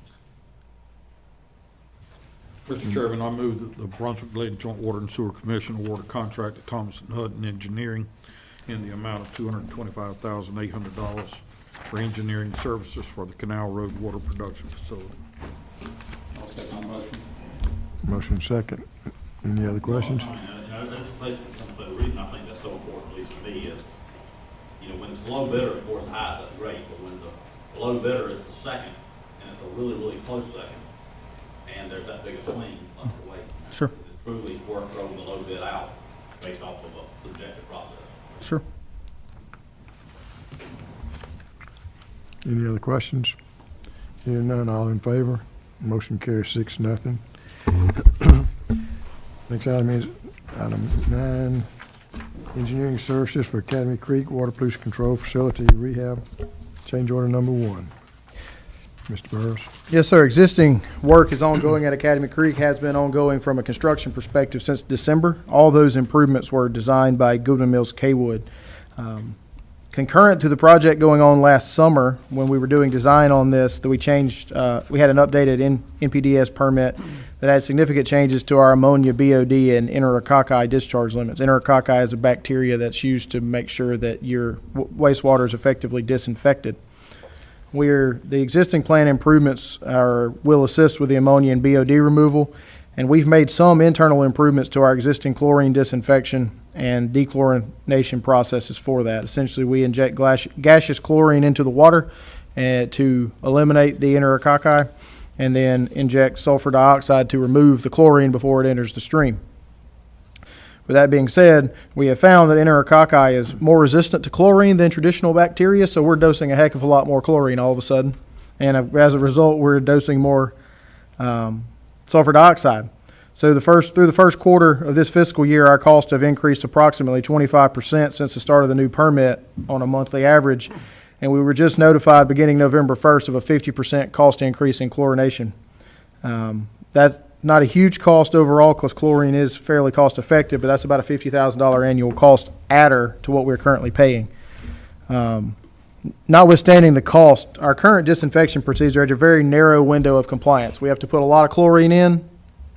Mr. Chairman, I move that the Brunswick-Glynn Joint Water and Sewer Commission award a contract to Thomas & Hutton Engineering in the amount of $225,800 for engineering services for the Canal Road Water Production Facility. I'll second the motion. Motion second. Any other questions? The reason I think that's so important, at least for me, is, when it's low bidder, of course, the highest, that's great, but when the low bidder is the second, and it's a really, really close second, and there's that big a swing left to wait. Sure. It's truly worth throwing the low bid out based off of a subjective process. Sure. Any other questions? Hearing none, all in favor? Motion carries 6-0. Next item is item 9, engineering services for Academy Creek Water Pollution Control Facility Rehab, change order number 1. Mr. Burris. Yes, sir. Existing work is ongoing at Academy Creek, has been ongoing from a construction perspective since December. All those improvements were designed by Goodwin Mills Kaywood. Concurrent to the project going on last summer, when we were doing design on this, that we changed, we had an updated NPDES permit that had significant changes to our ammonia, BOD, and enterococci discharge limits. Enterococci is a bacteria that's used to make sure that your wastewater is effectively disinfected. The existing plant improvements will assist with the ammonia and BOD removal, and we've made some internal improvements to our existing chlorine disinfection and dechlorination processes for that. Essentially, we inject gaseous chlorine into the water to eliminate the enterococci, and then inject sulfur dioxide to remove the chlorine before it enters the stream. With that being said, we have found that enterococci is more resistant to chlorine than traditional bacteria, so we're dosing a heck of a lot more chlorine all of a sudden. And as a result, we're dosing more sulfur dioxide. So through the first quarter of this fiscal year, our costs have increased approximately 25% since the start of the new permit on a monthly average. And we were just notified beginning November 1st of a 50% cost increase in chlorination. That's not a huge cost overall because chlorine is fairly cost effective, but that's about a $50,000 annual cost adder to what we're currently paying. Notwithstanding the cost, our current disinfection procedure has a very narrow window of compliance. We have to put a lot of chlorine in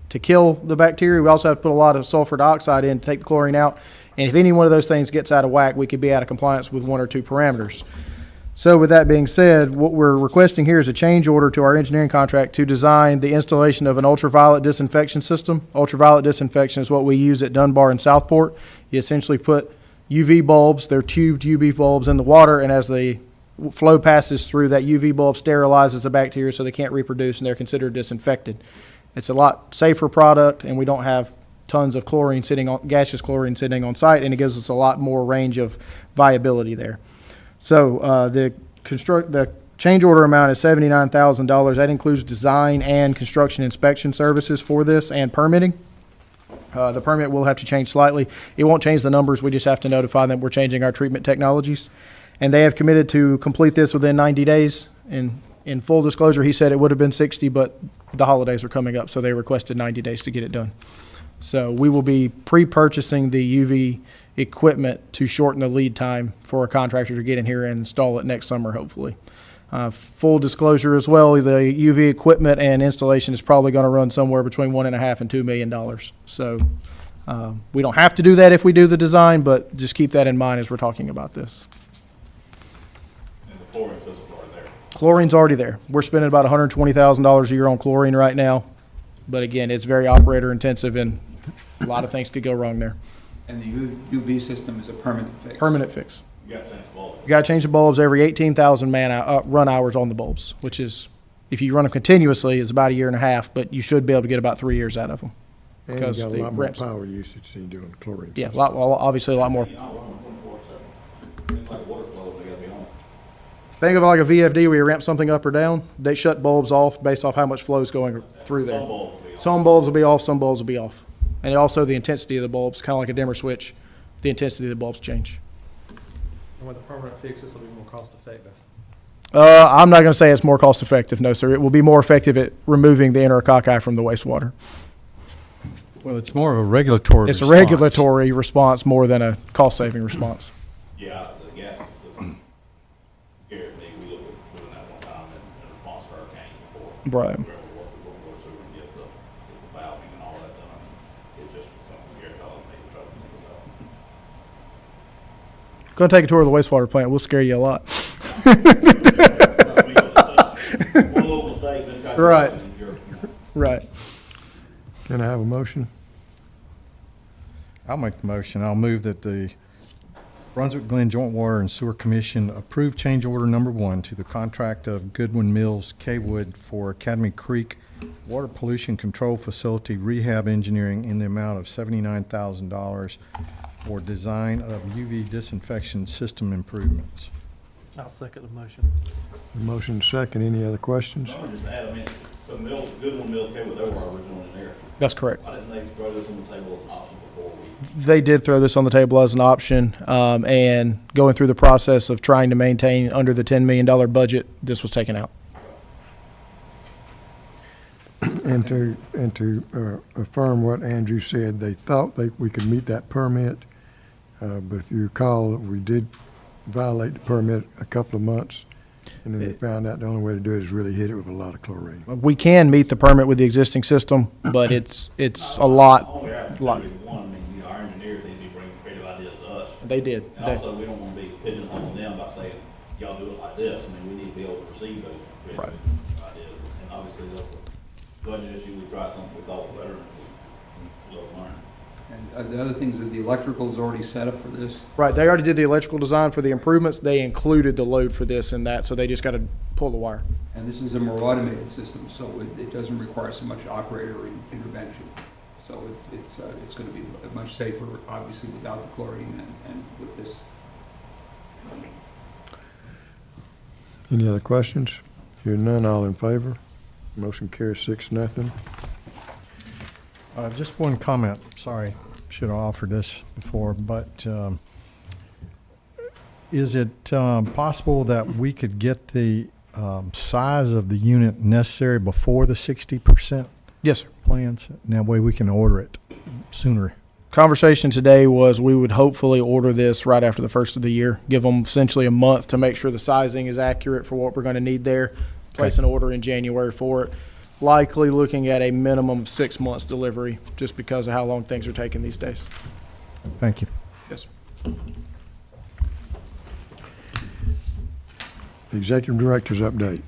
to kill the bacteria. We also have to put a lot of sulfur dioxide in to take the chlorine out. And if any one of those things gets out of whack, we could be out of compliance with 1 or 2 parameters. So with that being said, what we're requesting here is a change order to our engineering contract to design the installation of an ultraviolet disinfection system. Ultraviolet disinfection is what we use at Dunbar and Southport. You essentially put UV bulbs, they're tubed UV bulbs, in the water, and as the flow passes through, that UV bulb sterilizes the bacteria so they can't reproduce, and they're considered disinfected. It's a lot safer product, and we don't have tons of chlorine gaseous chlorine sitting on site, and it gives us a lot more range of viability there. So the change order amount is $79,000. That includes design and construction inspection services for this and permitting. The permit will have to change slightly. It won't change the numbers. We just have to notify them we're changing our treatment technologies. And they have committed to complete this within 90 days. And in full disclosure, he said it would have been 60, but the holidays are coming up, so they requested 90 days to get it done. So we will be pre-purchasing the UV equipment to shorten the lead time for a contractor to get in here and install it next summer, hopefully. Full disclosure as well, the UV equipment and installation is probably going to run somewhere between $1.5 and $2 million. So we don't have to do that if we do the design, but just keep that in mind as we're talking about this. And the chlorine system's already there. Chlorine's already there. We're spending about $120,000 a year on chlorine right now. But again, it's very operator intensive and a lot of things could go wrong there. And the UV system is a permanent fix. Permanent fix. You got to change the bulb. You got to change the bulbs every 18,000 run hours on the bulbs, which is, if you run them continuously, is about 1.5 years, but you should be able to get about 3 years out of them. And you got a lot more power usage than you do in chlorine. Yeah, obviously a lot more. You're not running 24/7. It's like water flow, they got to be on. Think of it like a VFD where you ramp something up or down. They shut bulbs off based off how much flow is going through there. Some bulbs will be off, some bulbs will be off. And also the intensity of the bulbs, kind of like a dimmer switch, the intensity of the bulbs change. And with the permanent fix, this will be more cost effective. I'm not going to say it's more cost effective, no, sir. It will be more effective at removing the enterococci from the wastewater. Well, it's more of a regulatory It's response. a regulatory response more than a cost-saving response. Yeah, the gas system scared me. We looked at doing that one time in response to hurricane before. Right. We were able to work with water sewer and get the valving and all that done. It just was something scared the hell out of me to try to think this out. Going to take a tour of the wastewater plant. We'll scare you a lot. One little mistake, this guy. Right. Right. Can I have a motion? I'll make the motion. I'll move that the Brunswick-Glynn Joint Water and Sewer Commission approve change order number 1 to the contract of Goodwin Mills K-Wood for Academy Creek Water Pollution Control Facility Rehab Engineering in the amount of $79,000 for design of UV disinfection system improvements. I'll second the motion. Motion second. Any other questions? I would just add, I mean, so Goodwin Mills came with their original engineer. That's correct. Why didn't they throw this on the table as an option before we? They did throw this on the table as an option, and going through the process of trying to maintain under the $10 million budget, this was taken out. And to affirm what Andrew said, they thought we could meet that permit, but if you recall, we did violate the permit a couple of months, and then they found out the only way to do it is really hit it with a lot of chlorine. We can meet the permit with the existing system, but it's a lot. Only after lot. one, I mean, you know, our engineers need to be bringing creative ideas to us. They did. And also, we don't want to be pigeonholing them by saying, y'all do it like this. I mean, we need to be able to receive those creative ideas. And obviously, that's a budget issue. We tried something we thought was better, and we'll learn. And the other things, that the electrical is already set up for this. Right, they already did the electrical design for the improvements. They included the load for this and that, so they just got to pull the wire. And this is a more automated system, so it doesn't require so much operator intervention. So it's going to be much safer, obviously, without the chlorine and with this. Any other questions? Hearing none, all in favor? Motion carries 6-0. Just one comment. Sorry, should have offered this before, but is it possible that we could get the size of the unit necessary before the 60%? Yes, sir. Plans? And that way we can order it sooner. Conversation today was we would hopefully order this right after the first of the year, give them essentially a month to make sure the sizing is accurate for what we're going to need there, place an order in January for it. Likely looking at a minimum of 6 months delivery just because of how long things are taking these days. Thank you. Yes, sir. Executive Director's update.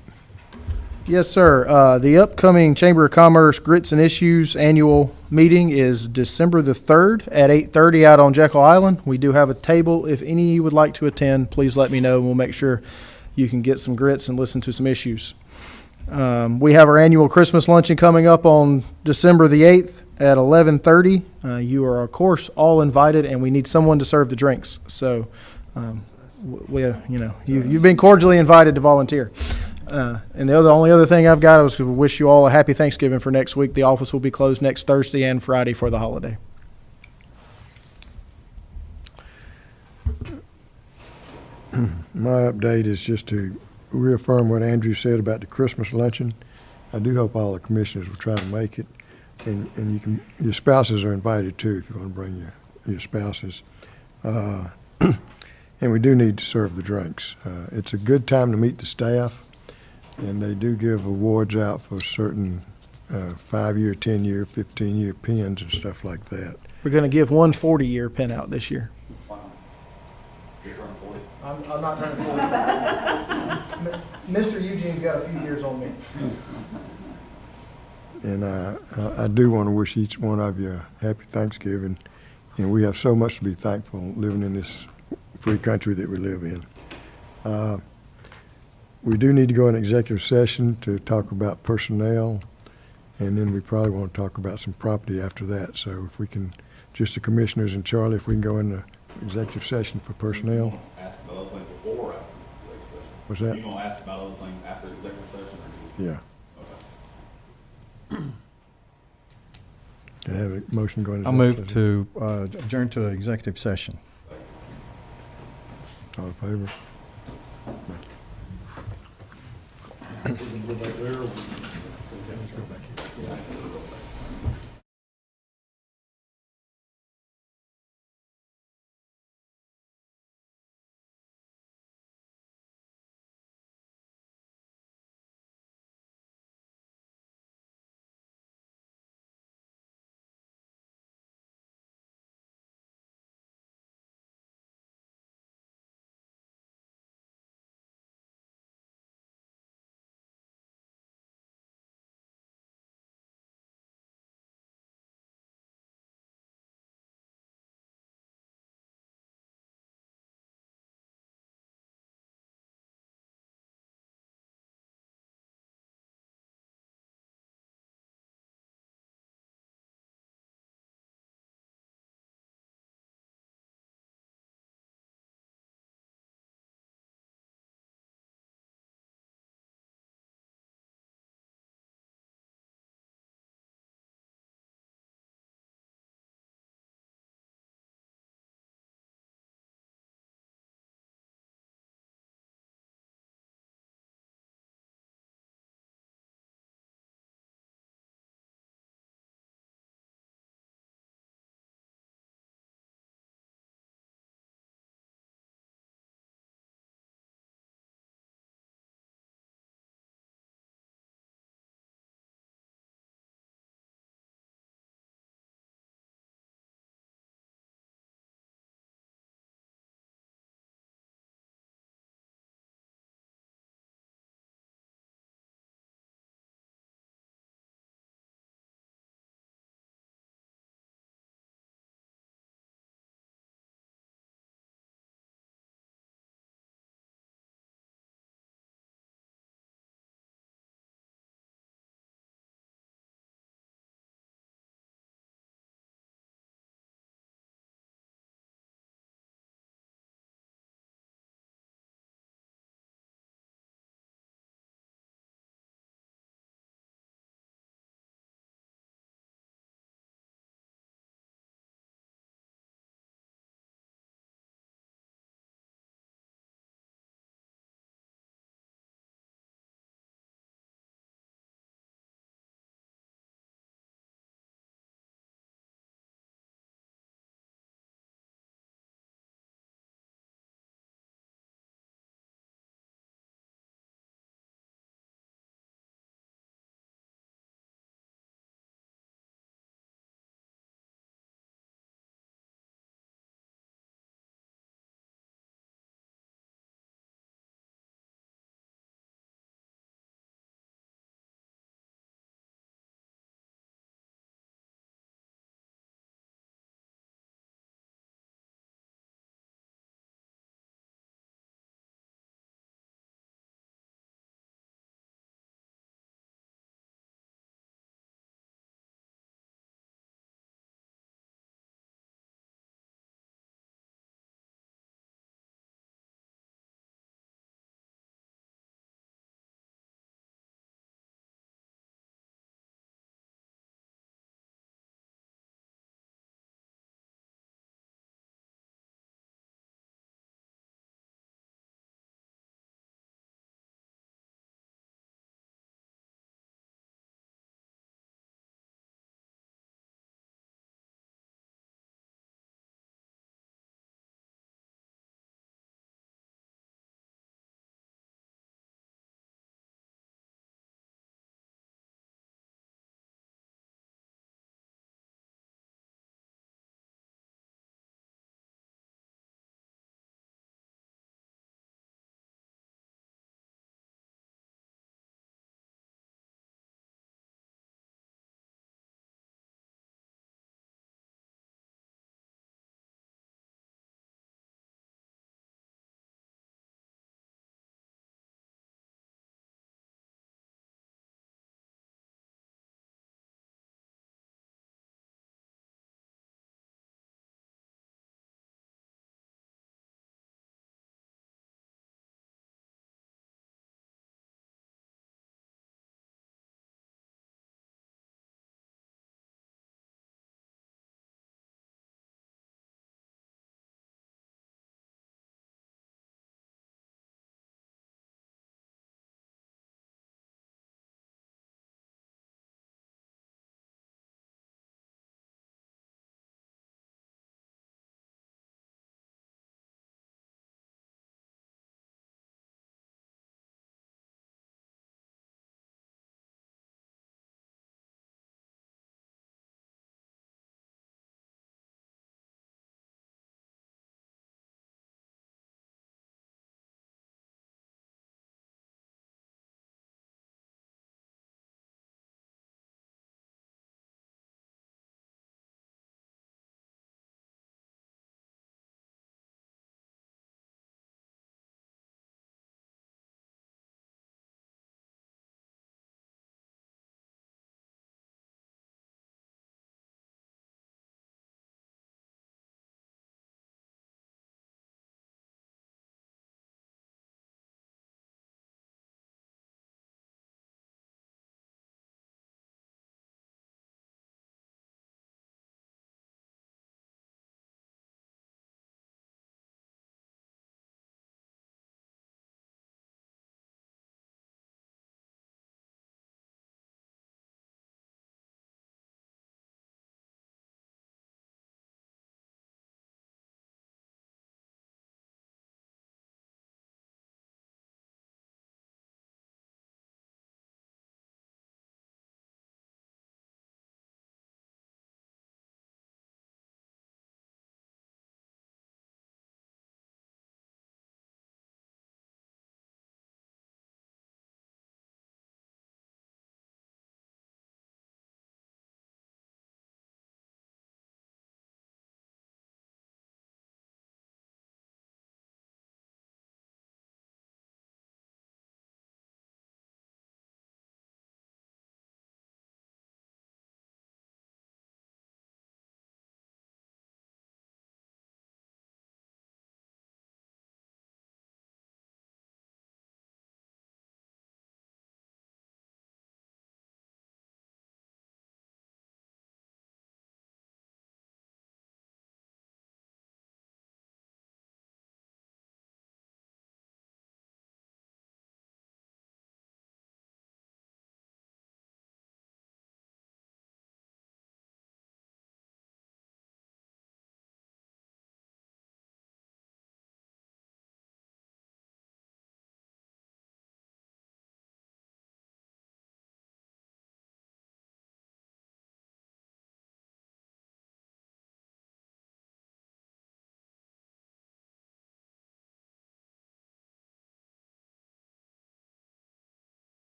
Yes, sir. The upcoming Chamber of Commerce Grits and Issues annual meeting is December the 3rd at 8:30 out on Jekyll Island. We do have a table. If any of you would like to attend, please let me know, and we'll make sure you can get some grits and listen to some issues. We have our annual Christmas luncheon coming up on December the 8th at 11:30. You are, of course, all invited, and we need someone to serve the drinks. So, you've been cordially invited to volunteer. And the only other thing I've got is to wish you all a happy Thanksgiving for next week. The office will be closed next Thursday and Friday for the holiday. My update is just to reaffirm what Andrew said about the Christmas luncheon. I do hope all the commissioners will try to make it. and you can, your spouses are invited too, if you want to bring your spouses. And we do need to serve the drinks. It's a good time to meet the staff, and they do give awards out for certain 5-year, 10-year, 15-year pins and stuff like that. We're going to give one 40-year pin out this year. Wow. You're turning 40? I'm not turning 40. Mr. Eugene's got a few years on me. And I do want to wish each one of you a happy Thanksgiving. And we have so much to be thankful living in this free country that we live in. We do need to go in executive session to talk about personnel, and then we probably want to talk about some property after that. So if we can, just the commissioners and Charlie, if we can go into executive session for personnel. Ask about other things before or after executive session? What's that? You gonna ask about other things after executive session, or Yeah. Okay. Can I have a motion going into I'll move executive to adjourn to executive session. session? All in favor?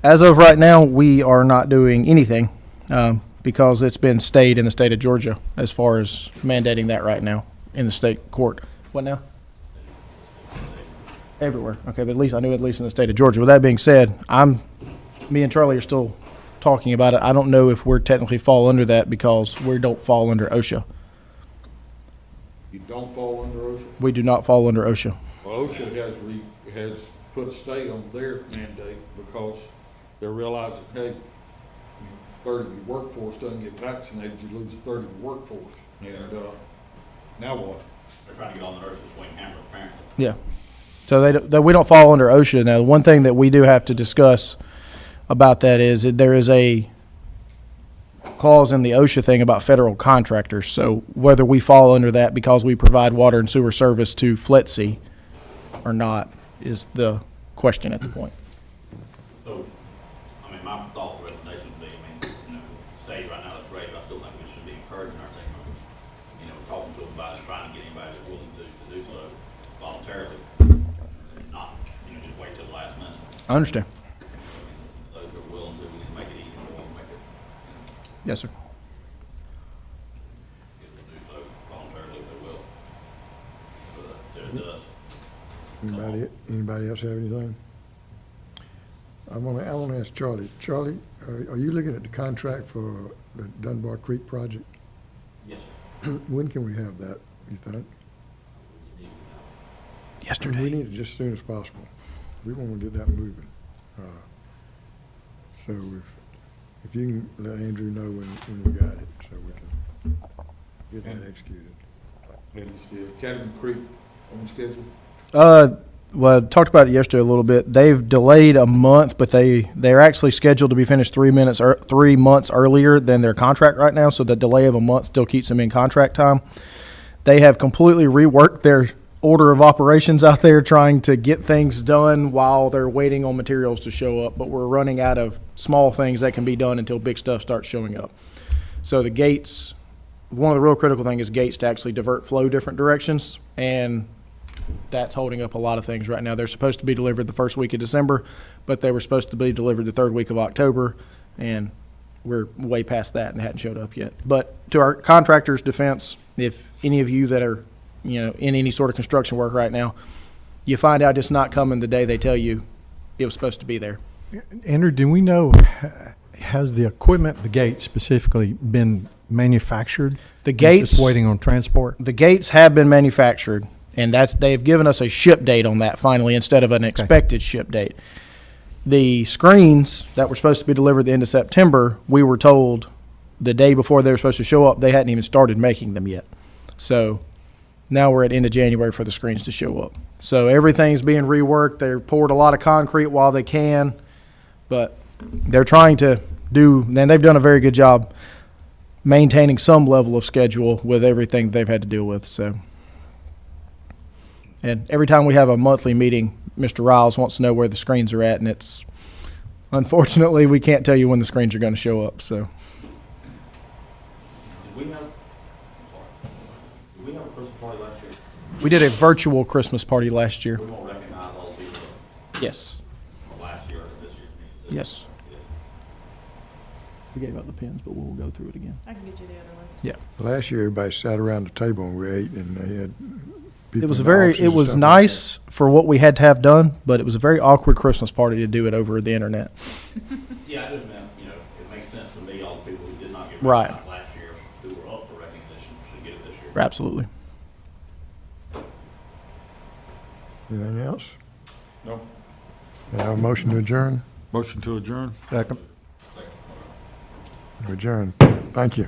As of right now, we are not doing anything because it's been stayed in the state of Georgia as far as mandating that right now in the state court. What now? Everywhere. Okay, but at least I knew at least in the state of Georgia. With that being said, me and Charlie are still talking about it. I don't know if we're technically fall under that because we don't fall under OSHA. You don't fall under OSHA? We do not fall under OSHA. Well, OSHA has put a stay on their mandate because they're realizing, hey, 30 of your workforce doesn't get vaccinated, you lose a third of your workforce. And now what? They're trying to get on the nurse's swing hammer, apparently. Yeah. So we don't fall under OSHA. Now, one thing that we do have to discuss about that is that there is a clause in the OSHA thing about federal contractors. So whether we fall under that because we provide water and sewer service to FLETC or not is the question at the point. So, I mean, my thought recommendation would be, stage right now is great, but I still think we should be encouraging our team, talking to them about it, trying to get anybody that's willing to do so voluntarily, not, just wait till the last minute. I understand. Those who are willing to, we can make it easy for them, make it, Yes, sir. if they do so voluntarily, they will. But it does. Anybody else have anything? I want to ask Charlie. Charlie, are you looking at the contract for the Dunbar Creek project? Yes, sir. When can we have that, you think? Yesterday. We need it just as soon as possible. We want to get that moving. So if you can let Andrew know when you got it, so we can get that executed. And is the Academy Creek on schedule? Well, I talked about it yesterday a little bit. They've delayed a month, but they're actually scheduled to be finished 3 months earlier than their contract right now. So the delay of a month still keeps them in contract time. They have completely reworked their order of operations out there, trying to get things done while they're waiting on materials to show up. But we're running out of small things that can be done until big stuff starts showing up. So the gates, one of the real critical things is gates to actually divert flow different directions, and that's holding up a lot of things right now. They're supposed to be delivered the first week of December, but they were supposed to be delivered the third week of October, and we're way past that and they hadn't showed up yet. But to our contractors' defense, if any of you that are, in any sort of construction work right now, you find out it's not coming the day they tell you it was supposed to be there. Andrew, do we know, has the equipment, the gate specifically, been manufactured? The gates, just waiting on transport? The gates have been manufactured, and they've given us a ship date on that finally instead of an expected ship date. The screens that were supposed to be delivered the end of September, we were told the day before they were supposed to show up, they hadn't even started making them yet. So now we're at end of January for the screens to show up. So everything's being reworked. They poured a lot of concrete while they can, but they're trying to and they've done a very good job maintaining some level of schedule with everything they've had to deal with. So, and every time we have a monthly meeting, Mr. Riles wants to know where the screens are at, and it's unfortunately we can't tell you when the screens are going to show up. So, Did we have a Christmas party last year? we did a virtual Christmas party last year. We won't recognize all the people Yes. from last year or this year's meeting. too. Yes. We gave out the pins, but we'll go through it again. I can get you the other list. Yeah. Last year, everybody sat around the table and we ate, and they had people It was in the offices it and was stuff like nice for what we had to have done, but it was a very awkward Christmas party to do it over the internet. Yeah, I just meant, it makes sense to me, all the people who did not get Right. recognized last year, who were up for recognition, should get it this year. Absolutely. that. Anything else? No. Can I have a motion to adjourn? Motion to adjourn? Second. Adjourn. Thank you.